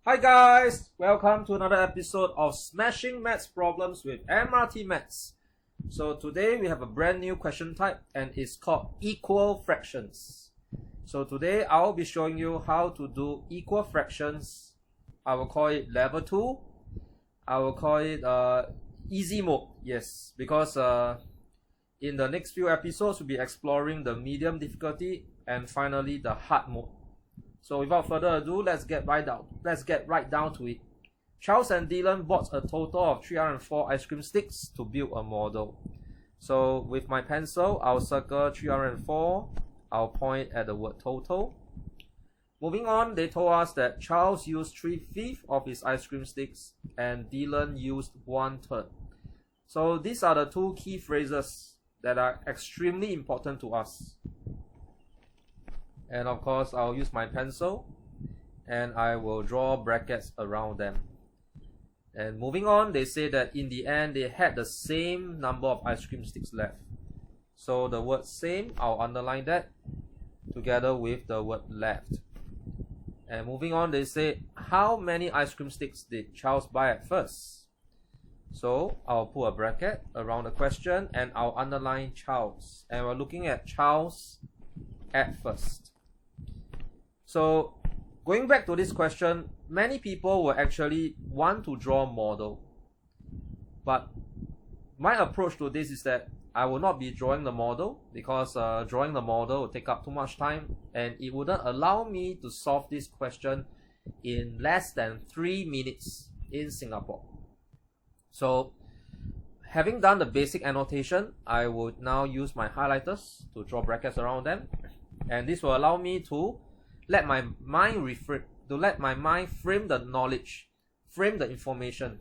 Hi guys, welcome to another episode of Smashing Maths Problems with MRT Maths. So today we have a brand new question type and it's called equal fractions. So today I'll be showing you how to do equal fractions. I will call it level 2. I will call it easy mode, yes, because in the next few episodes we'll be exploring the medium difficulty and finally the hard mode. So without further ado, let's get right down to it. Charles and Dylan bought a total of 304 ice cream sticks to build a model. So with my pencil, I'll circle 304. I'll point at the word total. Moving on, they told us that Charles used 3/5 of his ice cream sticks and Dylan used 1/3. So these are the two key phrases that are extremely important to us. And of course, I'll use my pencil and I will draw brackets around them. And moving on, they say that in the end, they had the same number of ice cream sticks left. So the word same, I'll underline that together with the word left. And moving on, they say, how many ice cream sticks did Charles buy at first? So I'll put a bracket around the question and I'll underline Charles. And we're looking at Charles at first. So going back to this question, many people will actually want to draw a model. But my approach to this is that I will not be drawing the model because drawing the model will take up too much time and it wouldn't allow me to solve this question in less than 3 minutes in Singapore. So having done the basic annotation, I would now use my highlighters to draw brackets around them. And this will allow me to let my mind frame the knowledge, frame the information,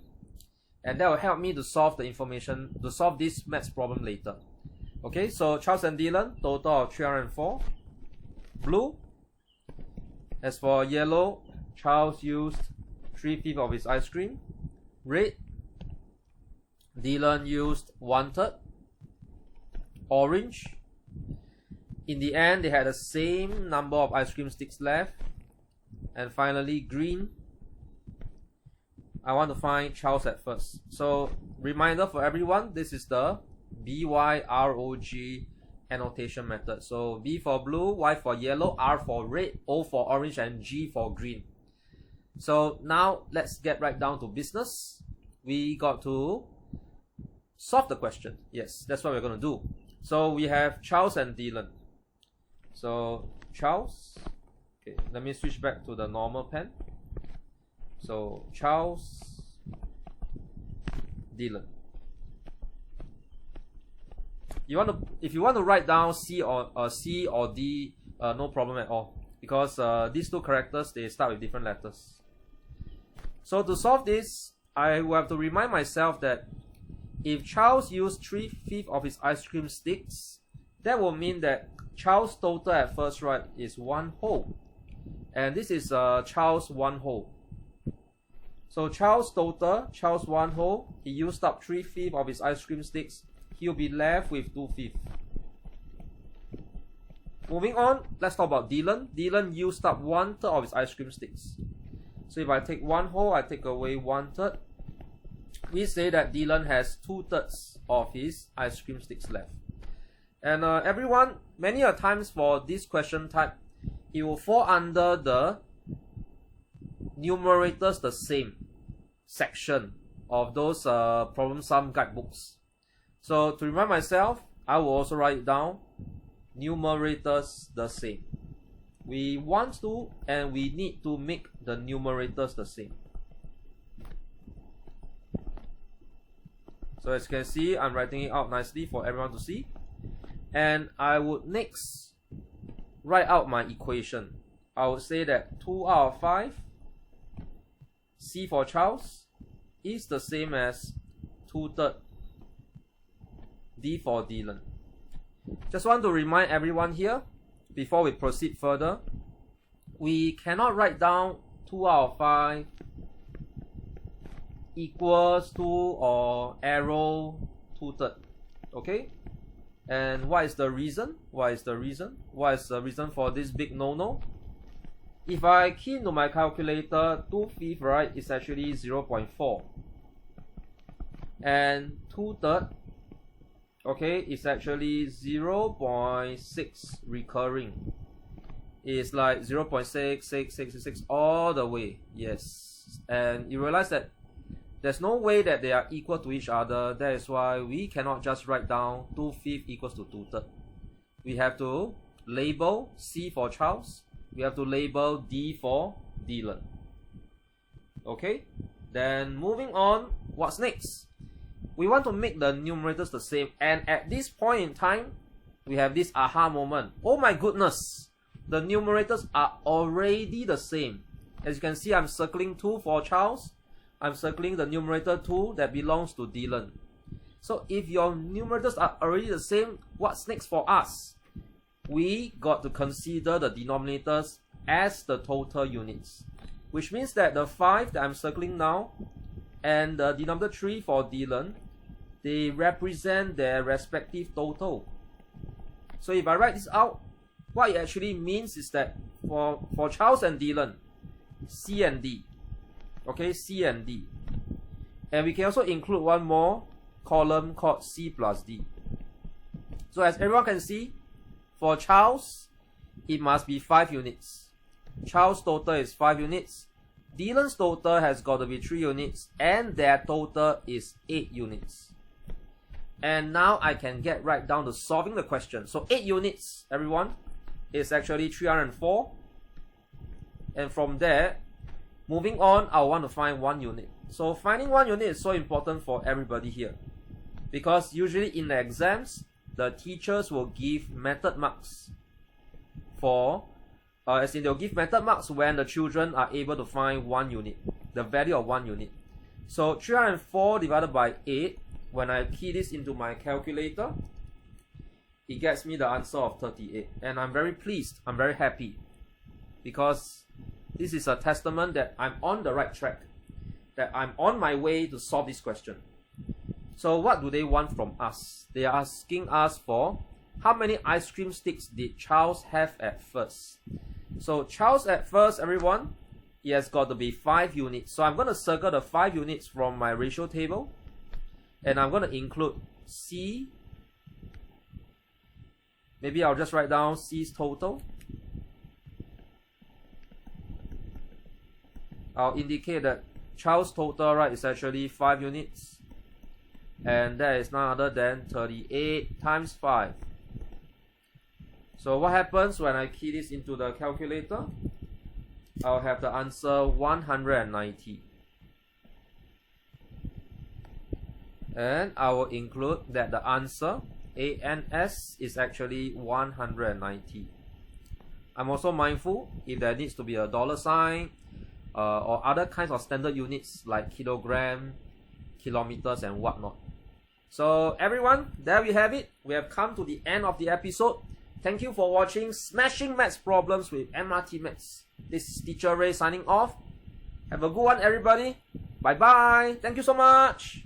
and that will help me to solve this maths problem later. Okay, so Charles and Dylan, total of 304. Blue. As for yellow, Charles used 3/5 of his ice cream. Red, Dylan used 1/3. Orange. In the end, they had the same number of ice cream sticks left. And finally, green. I want to find Charles at first. So, reminder for everyone, this is the BYROG annotation method. So, B for blue, Y for yellow, R for red, O for orange, and G for green. So, now let's get right down to business. We got to solve the question. Yes, that's what we're going to do. So, we have Charles and Dylan. So Charles, okay, let me switch back to the normal pen. So Charles, Dylan. If you want to write down C or D, no problem at all, because these two characters, they start with different letters. So to solve this, I will have to remind myself that if Charles used 3/5 of his ice cream sticks, that will mean that Charles' total at first, right, is 1 whole. And this is Charles' 1 whole. So Charles' total, Charles' 1 whole, he used up 3/5 of his ice cream sticks. He'll be left with 2/5. Moving on, let's talk about Dylan. Dylan used up 1/3 of his ice cream sticks. So if I take 1 whole, I take away 1/3. We say that Dylan has 2/3 of his ice cream sticks left. And everyone, many a times for this question type, it will fall under the numerators the same section of those problem sum guidebooks. So to remind myself, I will also write it down, numerators the same. We want to and we need to make the numerators the same. So as you can see, I'm writing it out nicely for everyone to see. And I would next write out my equation. I would say that 2 out of 5, C for Charles, is the same as 2/3, D for Dylan. Just want to remind everyone here, before we proceed further, we cannot write down 2 out of 5 equals to or arrow 2/3. Okay? And what is the reason? What is the reason for this big no-no? If I key into my calculator, 2/5, right, is actually 0.4. And 2/3, okay, is actually 0.6 recurring. It's like 0.66666 all the way. Yes. And you realize that there's no way that they are equal to each other. That is why we cannot just write down 2/5 equals to 2/3. We have to label C for Charles. We have to label D for Dylan. Okay, then moving on, what's next? We want to make the numerators the same, and at this point in time, we have this aha moment. Oh my goodness, the numerators are already the same. As you can see, I'm circling 2 for Charles. I'm circling the numerator 2 that belongs to Dylan. So if your numerators are already the same, what's next for us? We got to consider the denominators as the total units, which means that the 5 that I'm circling now and the denominator 3 for Dylan, they represent their respective total. So if I write this out, what it actually means is that for Charles and Dylan, C and D, okay, C and D, and we can also include one more column called C plus D. So as everyone can see, for Charles, it must be 5 units. Charles' total is 5 units. Dylan's total has got to be 3 units. And their total is 8 units. And now I can get right down to solving the question. So 8 units, everyone, is actually 304. And from there, moving on, I want to find 1 unit. So finding 1 unit is so important for everybody here. Because usually in the exams, the teachers will give method marks for, as in they'll give method marks when the children are able to find 1 unit, the value of 1 unit. So 304 divided by 8, when I key this into my calculator, it gets me the answer of 38. And I'm very pleased, I'm very happy, because this is a testament that I'm on the right track, that I'm on my way to solve this question. So what do they want from us? They are asking us for how many ice cream sticks did Charles have at first. So Charles at first, everyone, he has got to be 5 units. So I'm going to circle the 5 units from my ratio table. And I'm going to include C. Maybe I'll just write down C's total. I'll indicate that Charles' total, right, is actually 5 units. And that is none other than 38 times 5. So what happens when I key this into the calculator? I'll have the answer 190. And I will include that the answer ANS is actually 190. I'm also mindful if there needs to be a dollar sign or other kinds of standard units like kilogram, kilometers and whatnot. So everyone, there we have it. We have come to the end of the episode. Thank you for watching Smashing Maths Problems with MRT Maths. This is Teacher Ray signing off. Have a good one, everybody. Bye bye. Thank you so much.